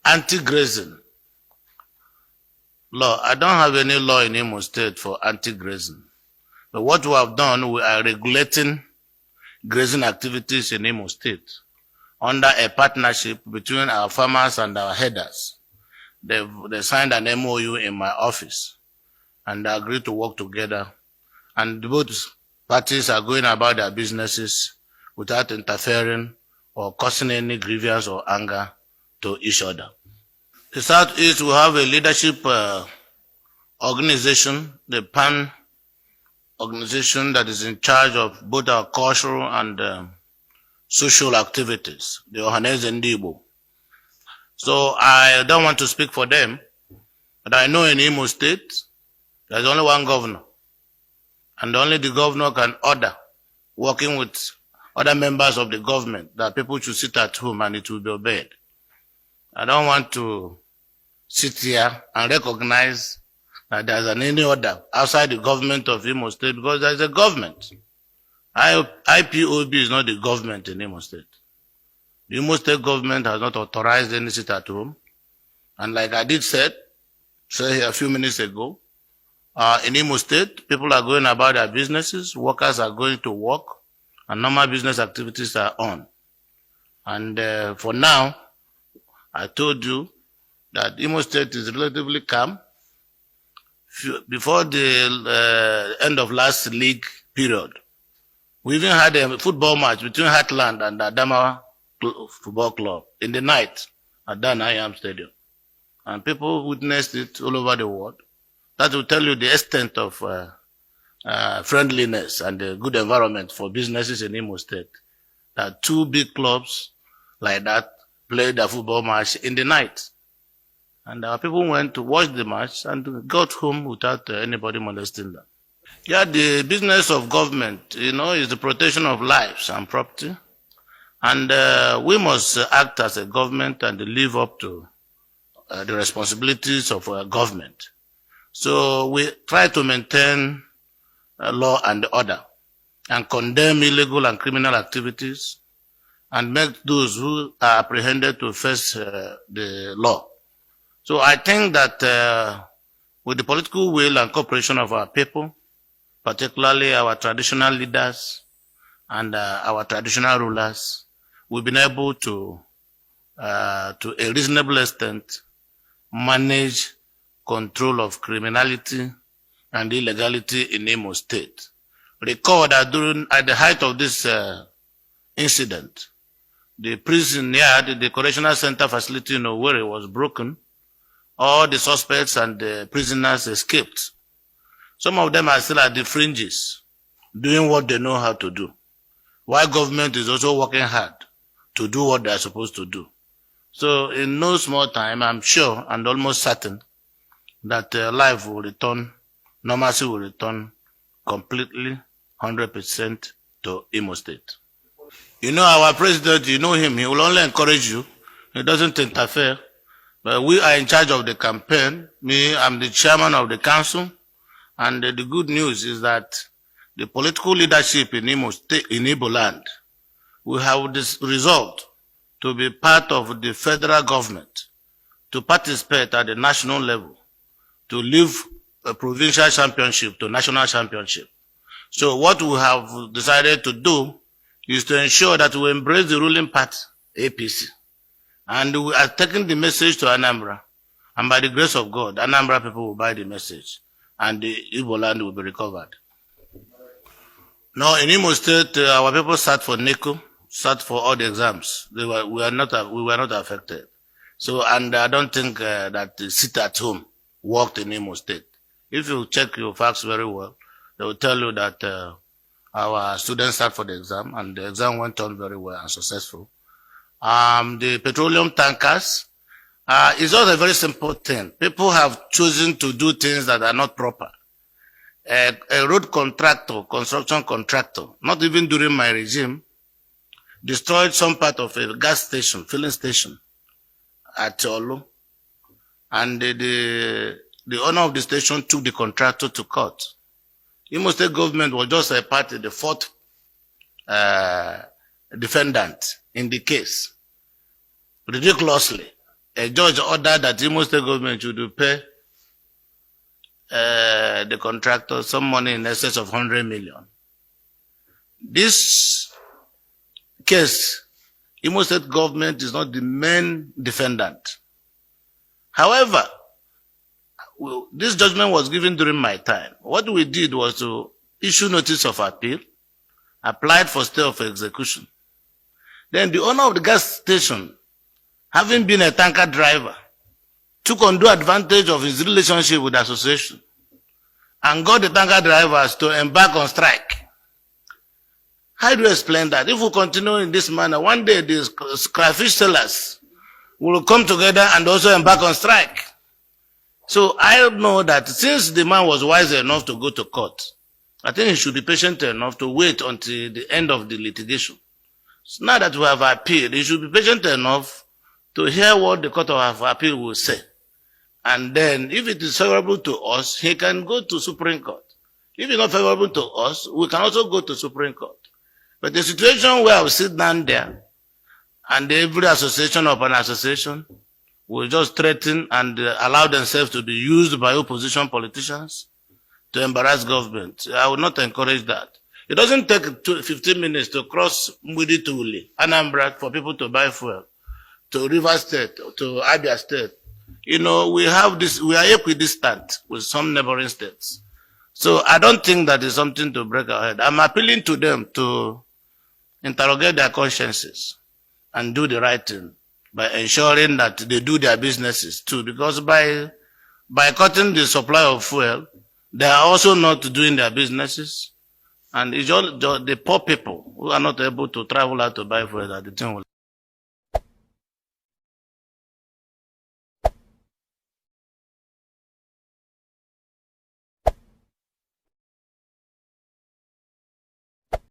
anti-grazing law. I don't have any law in Imo State for anti-grazing. But what we have done, we are regulating grazing activities in Imo State under a partnership between our farmers and our headers. They signed an MOU in my office and they agreed to work together. And both parties are going about their businesses without interfering or causing any grievance or anger to each other. The Southeast will have a leadership organization, the PAN organization that is in charge of both our cultural and social activities, the Ohaneze Ndibo. So I don't want to speak for them, but I know in Imo State, there's only one governor, and only the governor can order, working with other members of the government, that people should sit at home and it will be obeyed. I don't want to sit here and recognize that there's any order outside the government of Imo State, because there's a government. IPOB is not the government in Imo State. The Imo State government has not authorized any sit at home. And like I did say here a few minutes ago, in Imo State, people are going about their businesses, workers are going to work, and normal business activities are on. And for now, I told you that Imo State is relatively calm. Before the end of last league period, we even had a football match between Heartland and Adamawa Football Club in the night at Danayam Stadium. And people witnessed it all over the world. That will tell you the extent of friendliness and the good environment for businesses in Imo State. That two big clubs like that played a football match in the night. And our people went to watch the match and got home without anybody molesting them. Yeah, the business of government, is the protection of lives and property. And we must act as a government and live up to the responsibilities of our government. So we try to maintain law and order and condemn illegal and criminal activities and make those who are apprehended to face the law. So I think that with the political will and cooperation of our people, particularly our traditional leaders and our traditional rulers, we've been able to a reasonable extent, manage control of criminality and illegality in Imo State. Recall that at the height of this incident, the prison yard, the correctional center facility in Owerri was broken. All the suspects and the prisoners escaped. Some of them are still at the fringes, doing what they know how to do, while government is also working hard to do what they are supposed to do. So in no small time, I'm sure and almost certain that life will return, normalcy will return completely, 100% to Imo State. Our president, you know him, he will only encourage you. He doesn't interfere. But we are in charge of the campaign. I'm the chairman of the council. And the good news is that the political leadership in Imo State, in Igbo land, we have this resolved to be part of the federal government, to participate at the national level, to leave a provincial championship to national championship. So what we have decided to do is to ensure that we embrace the ruling party, APC. And we are taking the message to Anambra. And by the grace of God, Anambra people will buy the message. And the Igbo land will be recovered. Now, in Imo State, our people sat for NECO, sat for all the exams. We were not affected. So, and I don't think that the sit at home worked in Imo State. If you check your facts very well, they will tell you that our students sat for the exam, and the exam went on very well and successful. The petroleum tankers is not a very simple thing. People have chosen to do things that are not proper. A road contractor, construction contractor, not even during my regime, destroyed some part of a gas station, filling station at Olu. And the owner of the station took the contractor to court. Imo State government was just a party, the fourth defendant in the case, ridiculously. a judge ordered that Imo State government should pay the contractor some money in excess of 100 million. This case, Imo State government is not the main defendant. However, this judgment was given during my time. What we did was to issue notice of appeal, applied for stay of execution. Then the owner of the gas station, having been a tanker driver, took undue advantage of his relationship with the association and got the tanker drivers to embark on strike. How do you explain that? If we continue in this manner, one day these crayfish sellers will come together and also embark on strike. So I know that since the man was wise enough to go to court, I think he should be patient enough to wait until the end of the litigation. So now that we have appealed, he should be patient enough to hear what the Court of Appeal will say. And then, if it is favorable to us, he can go to Supreme Court. If it's not favorable to us, we can also go to Supreme Court. But the situation where we sit down there, and every association of an association will just threaten and allow themselves to be used by opposition politicians to embarrass government, I would not encourage that. It doesn't take 15 minutes to cross Mudi to Uli, Anambra, for people to buy fuel, to Rivers State, to Abia State. You know, we are equidistant with some neighboring states. So I don't think that is something to break our head. I'm appealing to them to interrogate their consciences and do the right thing by ensuring that they do their businesses too, because by cutting the supply of fuel, they are also not doing their businesses, and it's just the poor people who are not able to travel out to buy fuel that the thing will